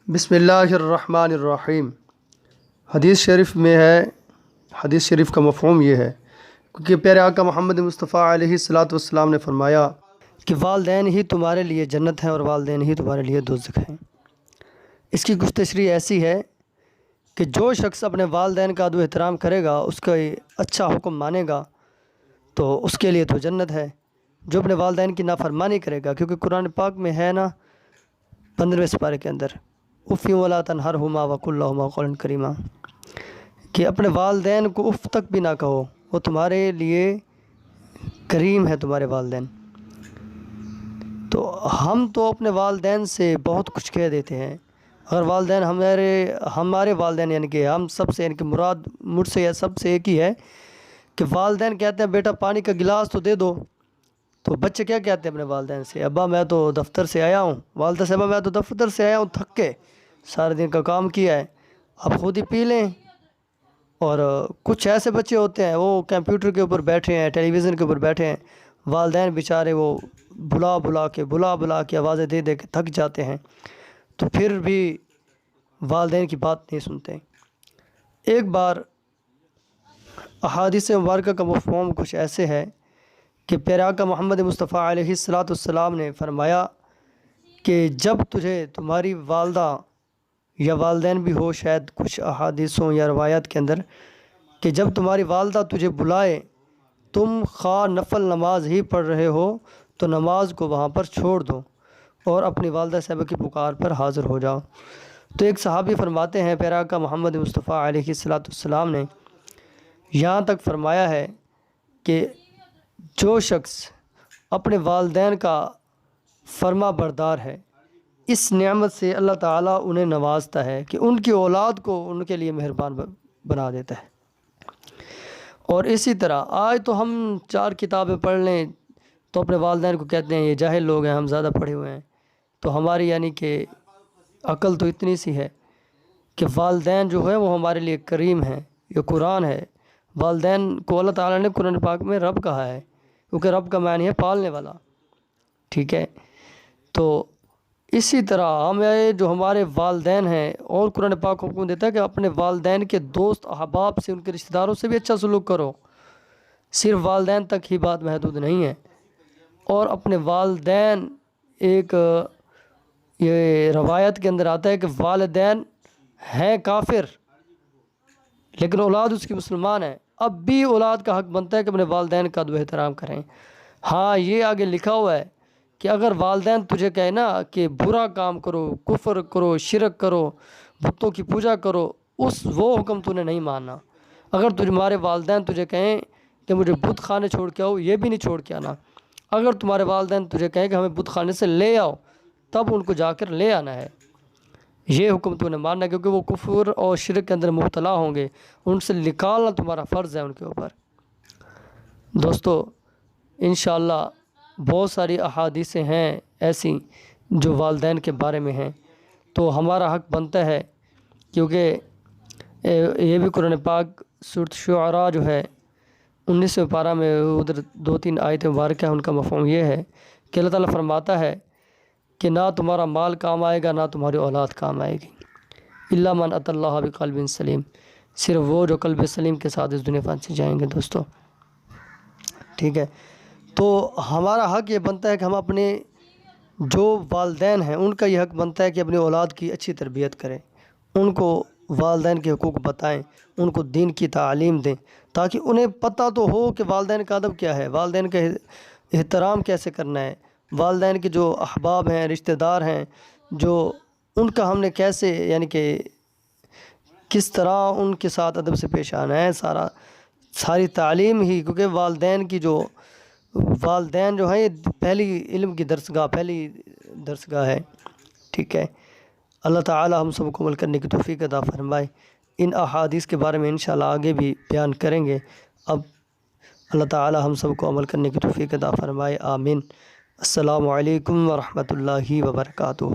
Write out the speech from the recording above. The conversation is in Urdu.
بسم اللہ الرحمن الرحیم۔ حدیث شریف میں ہے، حدیث شریف کا مفہوم یہ ہے کیونکہ پیارے آقا محمد مصطفیٰ علیہ الصلاۃ والسلام نے فرمایا کہ والدین ہی تمہارے لیے جنت ہیں اور والدین ہی تمہارے لیے دوزخ ہیں۔ اس کی کچھ تشریح ایسی ہے کہ جو شخص اپنے والدین کا ادب و احترام کرے گا، اس کا اچھا حکم مانے گا تو اس کے لیے تو جنت ہے۔ جو اپنے والدین کی نافرمانی کرے گا، کیونکہ قرآن پاک میں ہے نا 15ویں سپارے کے اندر اف ولا تنہرہما وقل لہما قولا کریما، کہ اپنے والدین کو اف تک بھی نہ کہو، وہ تمہارے لیے کریم ہے تمہارے والدین۔ تو ہم تو اپنے والدین سے بہت کچھ کہہ دیتے ہیں، اگر والدین ہمارے والدین یعنی کہ ہم سب سے، یعنی کہ مراد مجھ سے یا سب سے ایک ہی ہے کہ والدین کہتے ہیں بیٹا پانی کا گلاس تو دے دو، تو بچے کیا کہتے ہیں اپنے والدین سے؟ ابا میں تو دفتر سے آیا ہوں، والدہ سے ابا میں تو دفتر سے آیا ہوں تھک کے، سارے دن کا کام کیا ہے، آپ خود ہی پی لیں۔ اور کچھ ایسے بچے ہوتے ہیں وہ کمپیوٹر کے اوپر بیٹھے ہیں، ٹیلی ویژن کے اوپر بیٹھے ہیں، والدین بیچارے وہ بلا بلا کے آوازیں دے دے کے تھک جاتے ہیں، تو پھر بھی والدین کی بات نہیں سنتے۔ ایک بار احادیث مبارکہ کا مفہوم کچھ ایسے ہے کہ پیارے آقا محمد مصطفیٰ علیہ الصلاۃ والسلام نے فرمایا کہ جب تجھے تمہاری والدہ یا والدین بھی ہو، شاید کچھ احادیثوں یا روایات کے اندر، کہ جب تمہاری والدہ تجھے بلائے، تم خواہ نفل نماز ہی پڑھ رہے ہو تو نماز کو وہاں پر چھوڑ دو اور اپنی والدہ صاحبہ کی پکار پر حاضر ہو جاؤ۔ تو ایک صحابی فرماتے ہیں پیارے آقا محمد مصطفیٰ علیہ الصلاۃ والسلام نے یہاں تک فرمایا ہے کہ جو شخص اپنے والدین کا فرما بردار ہے، اس نعمت سے اللہ تعالیٰ انہیں نوازتا ہے کہ ان کی اولاد کو ان کے لیے مہربان بنا دیتا ہے۔ اور اسی طرح آج تو ہم 4 کتابیں پڑھ لیں تو اپنے والدین کو کہتے ہیں یہ جاہل لوگ ہیں، ہم زیادہ پڑھے ہوئے ہیں، تو ہماری یعنی کہ عقل تو اتنی سی ہے کہ والدین جو ہے وہ ہمارے لیے کریم ہیں۔ یہ قرآن ہے، والدین کو اللہ تعالیٰ نے قرآن پاک میں رب کہا ہے، کیونکہ رب کا معنی ہے پالنے والا، ٹھیک ہے؟ تو اسی طرح ہمیں جو ہمارے والدین ہیں، اور قرآن پاک حکم دیتا ہے کہ اپنے والدین کے دوست احباب سے، ان کے رشتہ داروں سے بھی اچھا سلوک کرو، صرف والدین تک ہی بات محدود نہیں ہے۔ اور اپنے والدین، ایک یہ روایت کے اندر آتا ہے کہ والدین ہیں کافر لیکن اولاد اس کی مسلمان ہے، اب بھی اولاد کا حق بنتا ہے کہ اپنے والدین کا ادب و احترام کریں۔ ہاں یہ آگے لکھا ہوا ہے کہ اگر والدین تجھے کہے نا کہ برا کام کرو، کفر کرو، شرک کرو، بتوں کی پوجا کرو، وہ حکم تو نے نہیں ماننا۔ اگر تمہارے والدین تجھے کہیں کہ مجھے بت خانے چھوڑ کے آؤ، یہ بھی نہیں چھوڑ کے آنا۔ اگر تمہارے والدین تجھے کہیں کہ ہمیں بت خانے سے لے آؤ، تب ان کو جا کر لے آنا ہے، یہ حکم تو نے ماننا ہے، کیونکہ وہ کفر اور شرک کے اندر مبتلا ہوں گے، ان سے نکالنا تمہارا فرض ہے ان کے اوپر۔ دوستو انشاءاللہ بہت ساری احادیثیں ہیں ایسی جو والدین کے بارے میں ہیں، تو ہمارا حق بنتا ہے، کیونکہ یہ بھی قرآن پاک سورۃ شعراء جو ہے 19ویں پارہ میں ادھر 2-3 آیت مبارکہ ہیں، ان کا مفہوم یہ ہے کہ اللہ تعالیٰ فرماتا ہے کہ نہ تمہارا مال کام آئے گا، نہ تمہاری اولاد کام آئے گی، الا من اتی اللہ بقلب سلیم، صرف وہ جو قلب سلیم کے ساتھ اس دنیا فان سے جائیں گے۔ دوستو ٹھیک ہے، تو ہمارا حق یہ بنتا ہے کہ ہم اپنے جو والدین ہیں ان کا یہ حق بنتا ہے کہ اپنی اولاد کی اچھی تربیت کریں، ان کو والدین کے حقوق بتائیں، ان کو دین کی تعلیم دیں، تاکہ انہیں پتہ تو ہو کہ والدین کا ادب کیا ہے، والدین کا احترام کیسے کرنا ہے، والدین کے جو احباب ہیں، رشتہ دار ہیں، جو ان کا ہم نے کیسے یعنی کہ کس طرح ان کے ساتھ ادب سے پیش آنا ہے، ساری تعلیم ہی، کیونکہ والدین جو ہیں یہ پہلی علم کی پہلی درسگاہ ہے، ٹھیک ہے؟ اللہ تعالی ہم سب کو عمل کرنے کی توفیق عطا فرمائے۔ ان احادیث کے بارے میں انشاءاللہ آگے بھی بیان کریں گے، اب اللہ تعالی ہم سب کو عمل کرنے کی توفیق عطا فرمائے، آمین۔ السلام علیکم ورحمۃ اللہ وبرکاتہ۔